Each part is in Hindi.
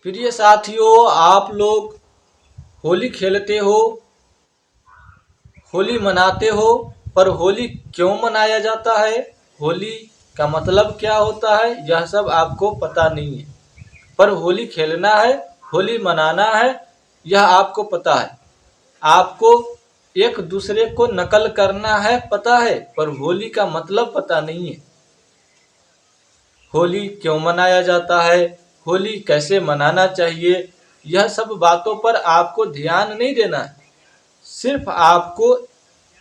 प्रिय साथियों, आप लोग होली खेलते हो, होली मनाते हो, पर होली क्यों मनाया जाता है, होली का मतलब क्या होता है, यह सब आपको पता नहीं है। पर होली खेलना है, होली मनाना है, यह आपको पता है। आपको एक दूसरे को नकल करना है पता है, पर होली का मतलब पता नहीं है। होली क्यों मनाया जाता है, होली कैसे मनाना चाहिए, यह सब बातों पर आपको ध्यान नहीं देना है। सिर्फ आपको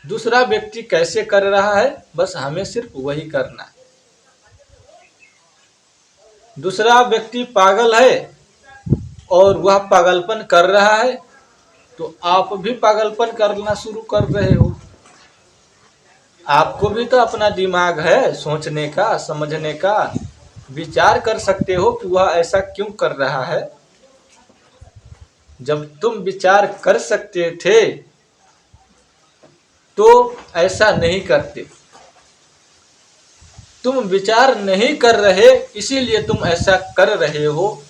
दूसरा व्यक्ति कैसे कर रहा है, बस हमें सिर्फ वही करना है। दूसरा व्यक्ति पागल है और वह पागलपन कर रहा है, तो आप भी पागलपन करना शुरू कर रहे हो। आपको भी तो अपना दिमाग है, सोचने का, समझने का, विचार कर सकते हो कि वह ऐसा क्यों कर रहा है। जब तुम विचार कर सकते थे तो ऐसा नहीं करते। तुम विचार नहीं कर रहे, इसीलिए तुम ऐसा कर रहे हो।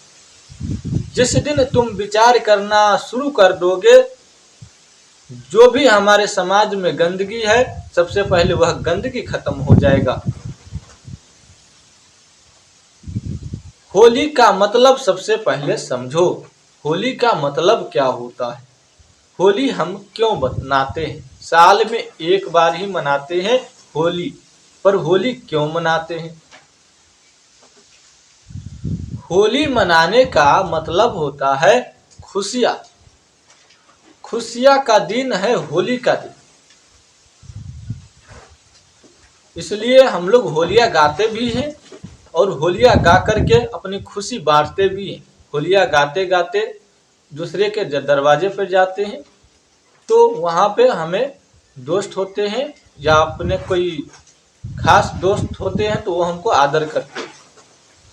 जिस दिन तुम विचार करना शुरू कर दोगे, जो भी हमारे समाज में गंदगी है, सबसे पहले वह गंदगी खत्म हो जाएगा। होली का मतलब सबसे पहले समझो। होली का मतलब क्या होता है, होली हम क्यों मनाते हैं। साल में एक बार ही मनाते हैं होली, पर होली क्यों मनाते हैं। होली मनाने का मतलब होता है खुशियाँ। खुशियाँ का दिन है होली का दिन, इसलिए हम लोग होलियाँ गाते भी हैं और होलियाँ गा करके अपनी खुशी बांटते भी हैं। होलियाँ गाते गाते दूसरे के दरवाजे पर जाते हैं, तो वहाँ पे हमें दोस्त होते हैं या अपने कोई खास दोस्त होते हैं, तो वो हमको आदर करते,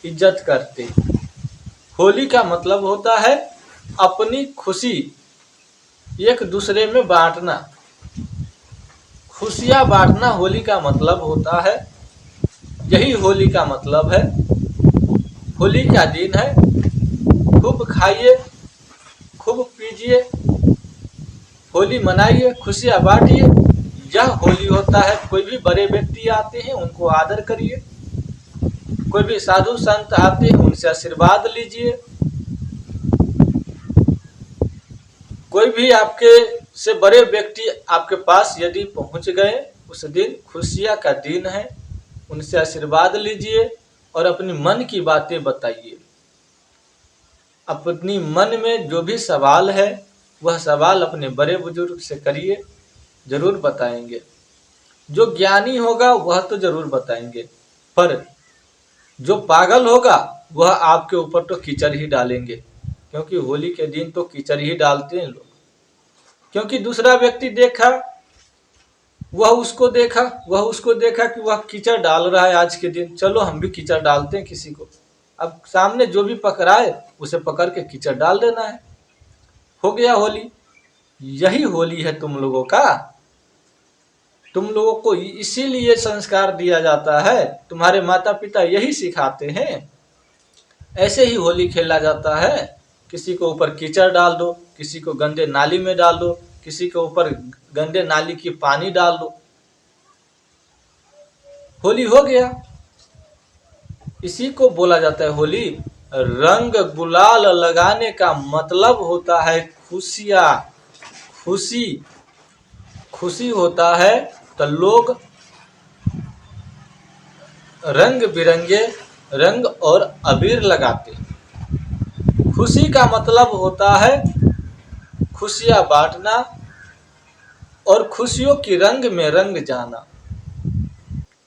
इज्जत करते। होली का मतलब होता है अपनी खुशी एक दूसरे में बांटना। खुशियाँ बांटना होली का मतलब होता है। यही होली का मतलब है। होली का दिन है, खूब खाइए, खूब पीजिए, होली मनाइए, खुशियाँ बांटिए। यह होली होता है। कोई भी बड़े व्यक्ति आते हैं, उनको आदर करिए। कोई भी साधु संत आते हैं, उनसे आशीर्वाद लीजिए। कोई भी आपके से बड़े व्यक्ति आपके पास यदि पहुंच गए, उस दिन खुशियाँ का दिन है, उनसे आशीर्वाद लीजिए और अपनी मन की बातें बताइए। अपनी मन में जो भी सवाल है, वह सवाल अपने बड़े बुजुर्ग से करिए, जरूर बताएंगे। जो ज्ञानी होगा वह तो जरूर बताएंगे, पर जो पागल होगा वह आपके ऊपर तो कीचड़ ही डालेंगे, क्योंकि होली के दिन तो कीचड़ ही डालते हैं लोग। क्योंकि दूसरा व्यक्ति देखा, वह उसको देखा कि वह कीचड़ डाल रहा है आज के दिन, चलो हम भी कीचड़ डालते हैं किसी को। अब सामने जो भी पकड़ाए उसे पकड़ के कीचड़ डाल देना है, हो गया होली। यही होली है तुम लोगों का। तुम लोगों को इसीलिए संस्कार दिया जाता है, तुम्हारे माता पिता यही सिखाते हैं। ऐसे ही होली खेला जाता है। किसी को ऊपर कीचड़ डाल दो, किसी को गंदे नाली में डाल दो, किसी के ऊपर गंदे नाली की पानी डाल दो, होली हो गया। इसी को बोला जाता है होली। रंग गुलाल लगाने का मतलब होता है खुशियाँ। खुशी खुशी होता है तो लोग रंग बिरंगे रंग और अबीर लगाते हैं। खुशी का मतलब होता है खुशियाँ बांटना और खुशियों की रंग में रंग जाना।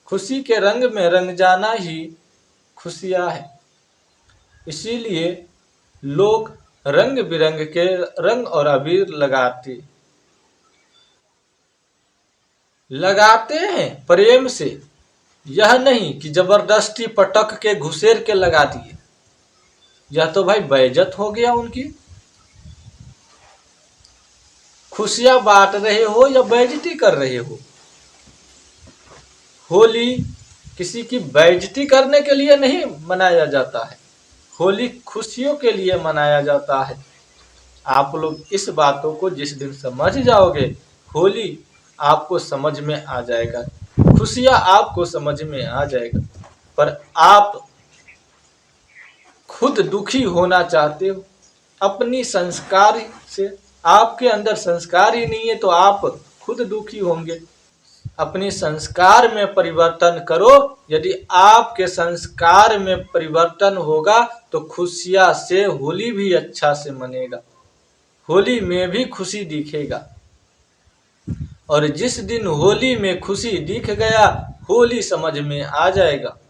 खुशी के रंग में रंग जाना ही खुशियाँ है। इसीलिए लोग रंग बिरंग के रंग और अबीर लगाते हैं प्रेम से। यह नहीं कि जबरदस्ती पटक के घुसेर के लगा दिए, यह तो भाई बेइज्जत हो गया उनकी। खुशियां बांट रहे हो या बेइज्जती कर रहे हो। होली किसी की बेइज्जती करने के लिए नहीं मनाया जाता है। होली खुशियों के लिए मनाया जाता है। आप लोग इस बातों को जिस दिन समझ जाओगे, होली आपको समझ में आ जाएगा, खुशियां आपको समझ में आ जाएगा। पर आप खुद दुखी होना चाहते हो अपनी संस्कार से, आपके अंदर संस्कार ही नहीं है तो आप खुद दुखी होंगे। अपनी संस्कार में परिवर्तन करो। यदि आपके संस्कार में परिवर्तन होगा तो खुशियां से होली भी अच्छा से मनेगा, होली में भी खुशी दिखेगा। और जिस दिन होली में खुशी दिख गया, होली समझ में आ जाएगा।